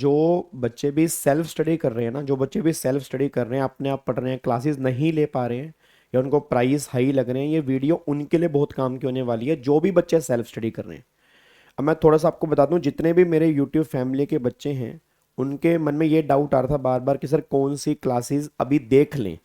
जो बच्चे भी सेल्फ स्टडी कर रहे हैं ना, जो बच्चे भी सेल्फ स्टडी कर रहे हैं, अपने आप पढ़ रहे हैं, क्लासेस नहीं ले पा रहे हैं या उनको प्राइस हाई लग रहे हैं, ये वीडियो उनके लिए बहुत काम की होने वाली है, जो भी बच्चे सेल्फ स्टडी कर रहे हैं। अब मैं थोड़ा सा आपको बता दूं, जितने भी मेरे यूट्यूब फैमिली के बच्चे हैं, उनके मन में ये डाउट आ रहा था बार बार कि सर कौन सी क्लासेस अभी देख लें,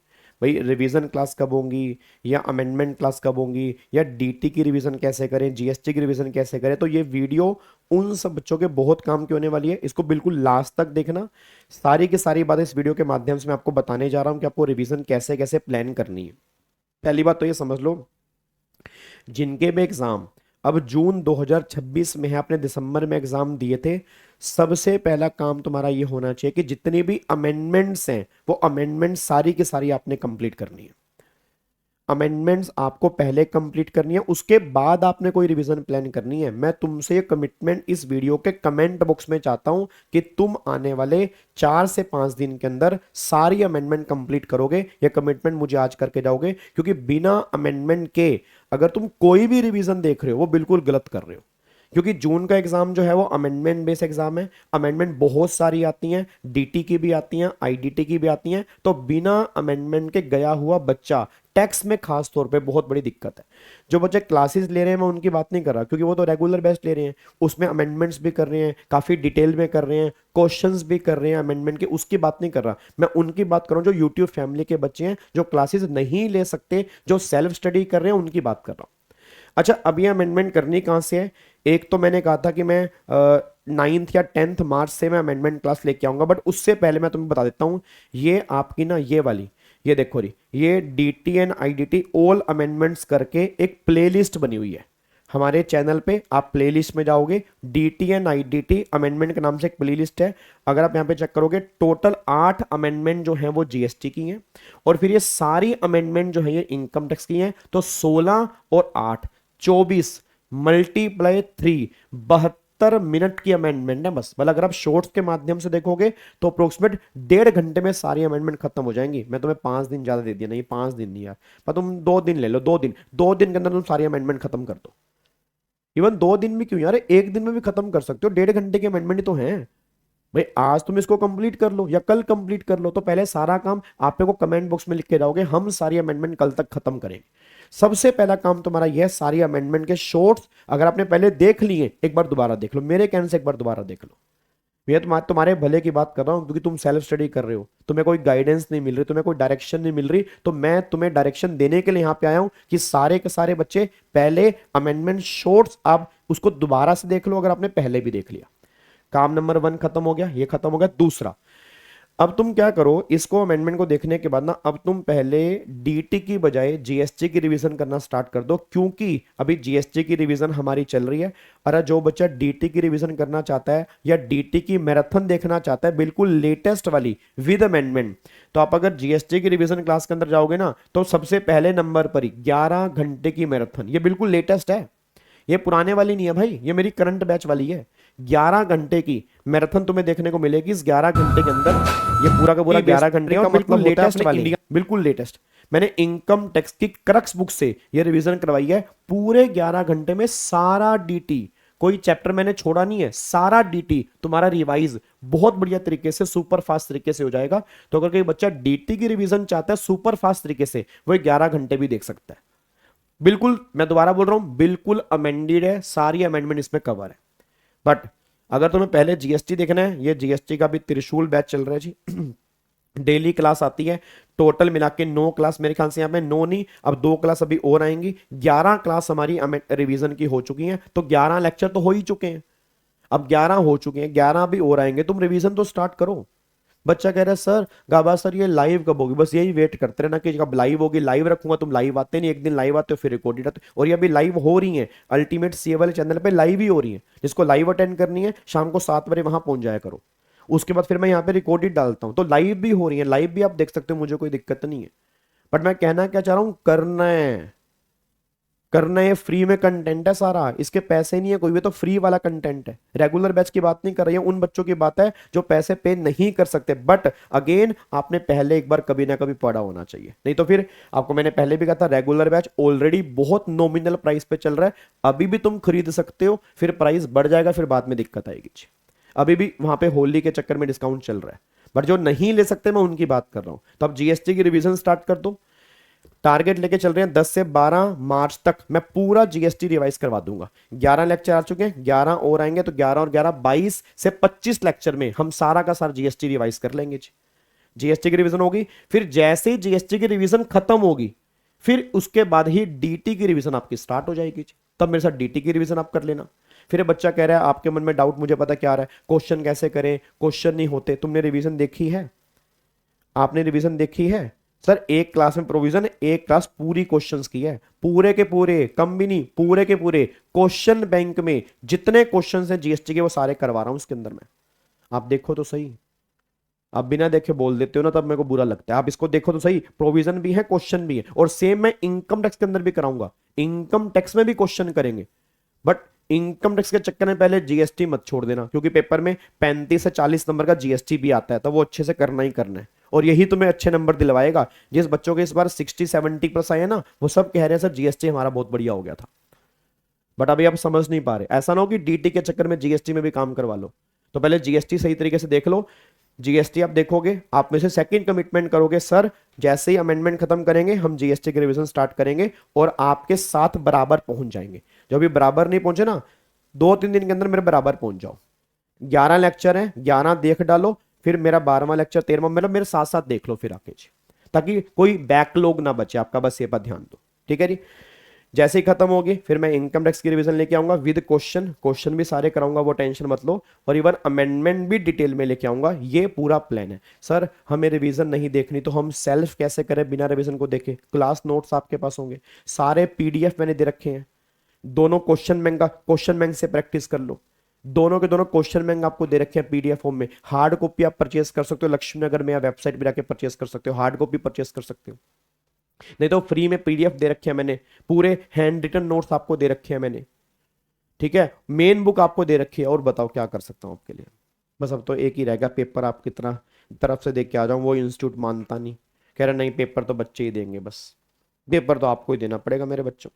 भाई रिवीजन क्लास कब होंगी, या अमेंडमेंट क्लास कब होंगी, या डीटी की रिवीजन कैसे करें, जीएसटी की रिवीजन कैसे करें। तो ये वीडियो उन सब बच्चों के बहुत काम की होने वाली है, इसको बिल्कुल लास्ट तक देखना। सारी की सारी बातें इस वीडियो के माध्यम से मैं आपको बताने जा रहा हूं कि आपको रिवीजन कैसे कैसे प्लान करनी है। पहली बात तो ये समझ लो, जिनके भी एग्जाम अब जून 2026 में है, आपने दिसंबर में एग्जाम दिए थे, सबसे पहला काम तुम्हारा ये होना चाहिए कि जितनी भी अमेंडमेंट्स हैं वो अमेंडमेंट सारी की सारी आपने कंप्लीट करनी है। अमेंडमेंट्स आपको पहले कंप्लीट करनी है, उसके बाद आपने कोई रिवीजन प्लान करनी है। मैं तुमसे ये कमिटमेंट इस वीडियो के कमेंट बॉक्स में चाहता हूं कि तुम आने वाले 4 से 5 दिन के अंदर सारी अमेंडमेंट कंप्लीट करोगे। ये कमिटमेंट मुझे आज करके जाओगे, क्योंकि बिना अमेंडमेंट के अगर तुम कोई भी रिवीजन देख रहे हो वो बिल्कुल गलत कर रहे हो। क्योंकि जून का एग्जाम जो है वो अमेंडमेंट बेस्ड एग्जाम है, अमेंडमेंट बहुत सारी आती हैं, डीटी की भी आती हैं, आईडीटी की भी आती हैं। तो बिना अमेंडमेंट के गया हुआ बच्चा टैक्स में खास तौर पे बहुत बड़ी दिक्कत है। जो बच्चे क्लासेस ले रहे हैं मैं उनकी बात नहीं कर रहा, क्योंकि वो तो रेगुलर बेस्ट ले रहे हैं, उसमें अमेंडमेंट्स भी कर रहे हैं, काफी डिटेल में कर रहे हैं, क्वेश्चंस भी कर रहे हैं अमेंडमेंट के, उसकी बात नहीं कर रहा। मैं उनकी बात कर रहा हूं जो यूट्यूब फैमिली के बच्चे हैं, जो क्लासेस नहीं ले सकते, जो सेल्फ स्टडी कर रहे हैं, उनकी बात कर रहा हूं। अच्छा, अब ये अमेंडमेंट करनी कहाँ से है? एक तो मैंने कहा था कि मैं 9th या 10th मार्च से मैं अमेंडमेंट क्लास लेके आऊंगा, बट उससे पहले मैं तुम्हें बता देता हूँ, ये आपकी ना ये वाली, ये देखो रही, ये DT and IDT all amendments करके एक प्लेलिस्ट बनी हुई है हमारे चैनल पे। आप प्लेलिस्ट में जाओगे, डीटी एंड आईडीटी अमेंडमेंट के नाम से एक प्लेलिस्ट है। अगर आप यहाँ पे चेक करोगे, टोटल 8 अमेंडमेंट जो है वो जीएसटी की हैं, और फिर ये सारी अमेंडमेंट जो है ये इनकम टैक्स की हैं। तो 16 और 8 24 मल्टीप्लाई 3 72 मिनट की अमेंडमेंट है बस। मतलब अगर आप शॉर्ट्स के माध्यम से देखोगे तो अप्रोक्सीमेट 1.5 घंटे में सारी अमेंडमेंट खत्म हो जाएंगी। मैं तुम्हें 5 दिन ज्यादा दे दिया, नहीं 5 दिन नहीं यार, पर तुम 2 दिन ले लो, 2 दिन के अंदर तुम सारी अमेंडमेंट खत्म कर दो। इवन 2 दिन भी क्यों यार, एक दिन में भी खत्म कर सकते हो, 1.5 घंटे की अमेंडमेंट ही तो है भाई। आज तुम इसको कंप्लीट कर लो या कल कंप्लीट कर लो, तो पहले सारा काम आप मेरे को कमेंट बॉक्स में लिख के जाओगे, हम सारी अमेंडमेंट कल तक खत्म करेंगे। सबसे पहला काम तुम्हारा यह, सारी अमेंडमेंट के शॉर्ट्स अगर आपने पहले देख लिए, एक बार दोबारा देख लो, मेरे कहने से एक बार दोबारा देख लो। मैं तुम्हारे भले की बात कर रहा हूं, क्योंकि तुम सेल्फ स्टडी कर रहे हो, तुम्हें कोई गाइडेंस नहीं मिल रही, तुम्हें कोई डायरेक्शन नहीं मिल रही, तो मैं तुम्हें डायरेक्शन देने के लिए यहां पे आया हूं कि सारे के सारे बच्चे पहले अमेंडमेंट शॉर्ट्स आप उसको दोबारा से देख लो, अगर आपने पहले भी देख लिया। काम नंबर 1 खत्म हो गया, ये खत्म हो गया। दूसरा, अब तुम क्या करो, इसको अमेंडमेंट को देखने के बाद ना, अब तुम पहले डीटी की बजाय जीएसटी की रिवीजन करना स्टार्ट कर दो, क्योंकि अभी जीएसटी की रिवीजन हमारी चल रही है। अरे जो बच्चा डीटी की रिवीजन करना चाहता है या डीटी की मैराथन देखना चाहता है बिल्कुल लेटेस्ट वाली विद अमेंडमेंट, तो आप अगर जीएसटी की रिवीजन क्लास के अंदर जाओगे ना, तो सबसे पहले नंबर पर ही 11 घंटे की मैराथन, ये बिल्कुल लेटेस्ट है, ये पुराने वाली नहीं है भाई, ये मेरी करंट बैच वाली है। 11 घंटे की मैराथन तुम्हें देखने को मिलेगी इस 11 घंटे के अंदर। ये पूरा का पूरा 11 घंटे का बिल्कुल लेटेस्ट वाली, बिल्कुल लेटेस्ट। मैंने इनकम टैक्स की क्रक्स बुक से ये रिवीजन करवाई है, पूरे 11 घंटे में सारा डीटी, कोई चैप्टर मैंने छोड़ा नहीं है, सारा डीटी तुम्हारा रिवाइज बहुत बढ़िया तरीके से सुपर फास्ट तरीके से हो जाएगा। तो अगर कोई बच्चा डीटी की रिवीजन चाहता है सुपर फास्ट तरीके से, वो 11 घंटे भी देख सकता है। बिल्कुल, मैं दोबारा बोल रहा हूं, बिल्कुल अमेंडेड है, सारी अमेंडमेंट इसमें कवर है। बट अगर तुम्हें पहले जीएसटी देखना है, ये जीएसटी का भी त्रिशूल बैच चल रहा है जी। डेली क्लास आती है, टोटल मिला के 9 क्लास, मेरे ख्याल से यहाँ पे 9 नहीं, अब 2 क्लास अभी और आएंगी। 11 क्लास हमारी रिवीजन की हो चुकी हैं, तो 11 लेक्चर तो हो ही चुके हैं, अब 11 हो चुके हैं, 11 अभी और आएंगे। तुम रिवीजन तो स्टार्ट करो। बच्चा कह रहा है सर गाबा सर ये लाइव कब होगी, बस यही वेट करते रहना कि कब लाइव होगी, लाइव रखूंगा। तुम लाइव आते नहीं, एक दिन लाइव आते हो फिर रिकॉर्डेड आते हो, और ये अभी लाइव हो रही है, अल्टीमेट सीए वाले चैनल पे लाइव ही हो रही है। जिसको लाइव अटेंड करनी है शाम को 7 बजे वहां पहुंच जाया करो, उसके बाद फिर मैं यहाँ पे रिकॉर्डेड डालता हूँ, तो लाइव भी हो रही है, लाइव भी आप देख सकते हो, मुझे कोई दिक्कत नहीं है। बट मैं कहना क्या चाह रहा हूँ, करना है, करना है, फ्री में कंटेंट है सारा, इसके पैसे नहीं है कोई भी, तो फ्री वाला कंटेंट है। रेगुलर बैच की बात नहीं कर रही है, उन बच्चों की बात है जो पैसे पे नहीं कर सकते। बट अगेन आपने पहले एक बार कभी ना कभी पढ़ा होना चाहिए, नहीं तो फिर आपको मैंने पहले भी कहा था, रेगुलर बैच ऑलरेडी बहुत नॉमिनल प्राइस पे चल रहा है, अभी भी तुम खरीद सकते हो, फिर प्राइस बढ़ जाएगा, फिर बाद में दिक्कत आएगी। अभी भी वहां पे होली के चक्कर में डिस्काउंट चल रहा है, बट जो नहीं ले सकते मैं उनकी बात कर रहा हूं। तो अब जीएसटी की रिवीजन स्टार्ट कर दो। टारगेट लेके चल रहे हैं 10 से 12 मार्च तक मैं पूरा जीएसटी रिवाइज करवा दूंगा। 11 लेक्चर आ चुके हैं, 11 और आएंगे, तो 11 और 11 22 से 25 लेक्चर में हम सारा का सारा जीएसटी रिवाइज कर लेंगे जी। जीएसटी की रिवीजन होगी, फिर जैसे ही जीएसटी की रिवीजन खत्म होगी फिर उसके बाद ही डीटी की रिवीजन आपकी स्टार्ट हो जाएगी जी। तब मेरे साथ डीटी की रिवीजन आप कर लेना। फिर बच्चा कह रहा है आपके मन में डाउट मुझे पता क्या आ रहा है, क्वेश्चन कैसे करें, क्वेश्चन नहीं होते। तुमने रिवीजन देखी है? आपने रिवीजन देखी है? सर एक क्लास में प्रोविजन, एक क्लास पूरी क्वेश्चंस की है, पूरे के पूरे, कम भी नहीं, पूरे के पूरे क्वेश्चन बैंक में जितने क्वेश्चंस हैं जीएसटी के वो सारे करवा रहा हूं उसके अंदर में। आप देखो तो सही, आप बिना देखे बोल देते हो ना तब मेरे को बुरा लगता है। आप इसको देखो तो सही, प्रोविजन भी है, क्वेश्चन भी है, और सेम मैं इनकम टैक्स के अंदर भी कराऊंगा। इनकम टैक्स में भी क्वेश्चन करेंगे, बट इनकम टैक्स के चक्कर में पहले जीएसटी मत छोड़ देना, क्योंकि पेपर में 35 से 40 नंबर का जीएसटी भी आता है, तो वो अच्छे से करना ही करना है, और यही तुम्हें अच्छे नंबर दिलवाएगा। जिस बच्चों के इस बार 60-70+ आए ना, वो सब कह रहे हैं सर जीएसटी हमारा बहुत बढ़िया हो गया था, बट अभी आप समझ नहीं पा रहे। ऐसा ना हो कि डीटी के चक्कर में जीएसटी में भी काम करवा लो। तो पहले जीएसटी सही तरीके से देख लो। जीएसटी आप देखोगे, आप में से सेकंड कमिटमेंट करोगे सर जैसे ही अमेंडमेंट खत्म करेंगे हम जीएसटी के रिवीजन स्टार्ट करेंगे और आपके साथ बराबर पहुंच जाएंगे। जो भी बराबर नहीं पहुंचे ना, 2-3 दिन के अंदर मेरे बराबर पहुंच जाओ। 11 लेक्चर है, 11 देख डालो, फिर मेरा 12वां लेक्चर 13वां, मतलब मेरे साथ साथ देख लो फिर आके जी, ताकि कोई बैकलॉग ना बचे आपका, बस ये पर ध्यान दो, ठीक है जी। जैसे ही खत्म होगी फिर मैं इनकम टैक्स की रिवीजन लेके आऊंगा विद क्वेश्चन, क्वेश्चन भी सारे कराऊंगा, वो टेंशन मत लो, और इवन अमेंडमेंट भी डिटेल में लेके आऊंगा। ये पूरा प्लान है। सर हमें रिवीजन नहीं देखनी तो हम सेल्फ कैसे करें बिना रिवीजन को देखे? क्लास नोट्स आपके पास होंगे, सारे पीडीएफ मैंने दे रखे हैं, दोनों क्वेश्चन बैंक का, क्वेश्चन बैंक से प्रैक्टिस कर लो। दोनों के दोनों क्वेश्चन बैंक आपको दे रखे हैं पीडीएफ फॉर्म में। हार्ड कॉपी आप परचेस कर सकते हो, लक्ष्मी नगर में या वेबसाइट पर जाकर परचेस कर सकते हो, हार्ड कॉपी परचेस कर सकते हो, नहीं तो फ्री में पीडीएफ दे रखे हैं मैंने, पूरे हैंड रिटन नोट्स आपको दे रखे हैं मैंने, ठीक है, मेन बुक आपको दे रखी है। और बताओ क्या कर सकता हूं आपके लिए? बस अब तो एक ही रहेगा, पेपर आप कितना तरफ से देख के आ जाऊं, वो इंस्टीट्यूट मानता नहीं, कह रहा नहीं पेपर तो बच्चे ही देंगे, बस पेपर तो आपको ही देना पड़ेगा मेरे बच्चों,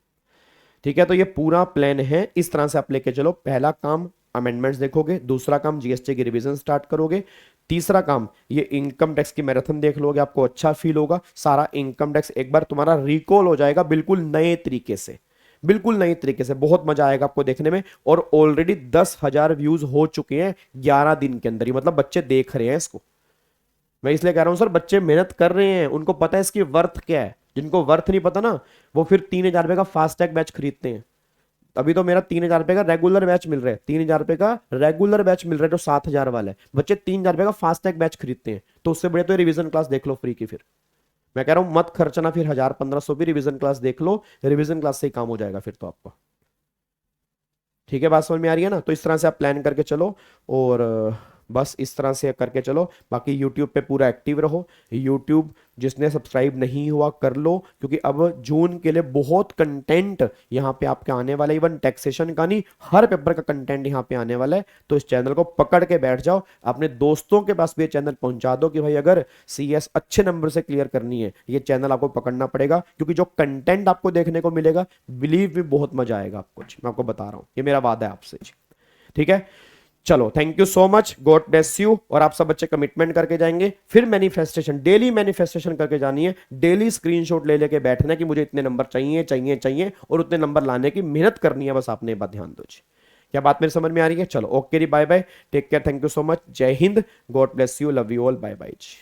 ठीक है। तो ये पूरा प्लान है, इस तरह से आप लेके चलो। पहला काम अमेंडमेंट्स देखोगे, दूसरा काम जीएसटी की रिवीजन स्टार्ट करोगे, तीसरा काम ये इनकम टैक्स की मैराथन देख लोगे, आपको अच्छा फील होगा। सारा इनकम टैक्स एक बार तुम्हारा रिकॉल हो जाएगा बिल्कुल नए तरीके से, बिल्कुल नई तरीके से, बहुत मजा आएगा आपको देखने में। और ऑलरेडी 10,000 व्यूज हो चुके हैं 11 दिन के अंदर ही, मतलब बच्चे देख रहे हैं इसको। मैं इसलिए कह रहा हूं सर बच्चे मेहनत कर रहे हैं, उनको पता है इसकी वर्थ क्या है। जिनको वर्थ नहीं पता ना, वो फिर 3,000 रुपए का फास्टैग बैच खरीदते हैं। अभी तो मेरा 3,000 रुपए का रेगुलर बैच मिल रहा है, 3,000 रुपए का रेगुलर बैच मिल रहा है, जो 7,000 वाला है। बच्चे 3,000 रुपए का फास्टैग बैच खरीदते हैं, तो उससे बढ़िया तो रिवीजन क्लास देख लो फ्री की। फिर मैं कह रहा हूं मत खर्चना फिर 1,000-1,500 भी, रिवीजन क्लास देख लो, रिवीजन क्लास से ही काम हो जाएगा फिर तो आपका, ठीक है। बात समझ में आ रही है ना? तो इस तरह से आप प्लान करके चलो, और बस इस तरह से करके चलो। बाकी यूट्यूब पे पूरा एक्टिव रहो। यूट्यूब जिसने सब्सक्राइब नहीं हुआ कर लो, क्योंकि अब जून के लिए बहुत कंटेंट यहाँ पे आपके आने वाला है। इवन टैक्सेशन का नहीं, हर पेपर का कंटेंट यहाँ पे आने वाला है। तो इस चैनल को पकड़ के बैठ जाओ, अपने दोस्तों के पास भी ये चैनल पहुंचा दो कि भाई अगर सीएस अच्छे नंबर से क्लियर करनी है, ये चैनल आपको पकड़ना पड़ेगा, क्योंकि जो कंटेंट आपको देखने को मिलेगा, बिलीव भी बहुत मजा आएगा आपको। मैं आपको बता रहा हूँ, ये मेरा वादा है आपसे, ठीक है। चलो thank you so much, God bless you. और आप सब बच्चे कमिटमेंट करके जाएंगे, फिर मैनिफेस्टेशन, डेली मैनिफेस्टेशन करके जानी है, डेली स्क्रीनशॉट ले लेके बैठना कि मुझे इतने नंबर चाहिए चाहिए चाहिए, और उतने नंबर लाने की मेहनत करनी है। बस आपने बात ध्यान दो जी। क्या बात मेरी समझ में आ रही है? चलो ओके जी, bye bye, take care, thank you so much, जय हिंद, God bless you, love you all, bye bye ji.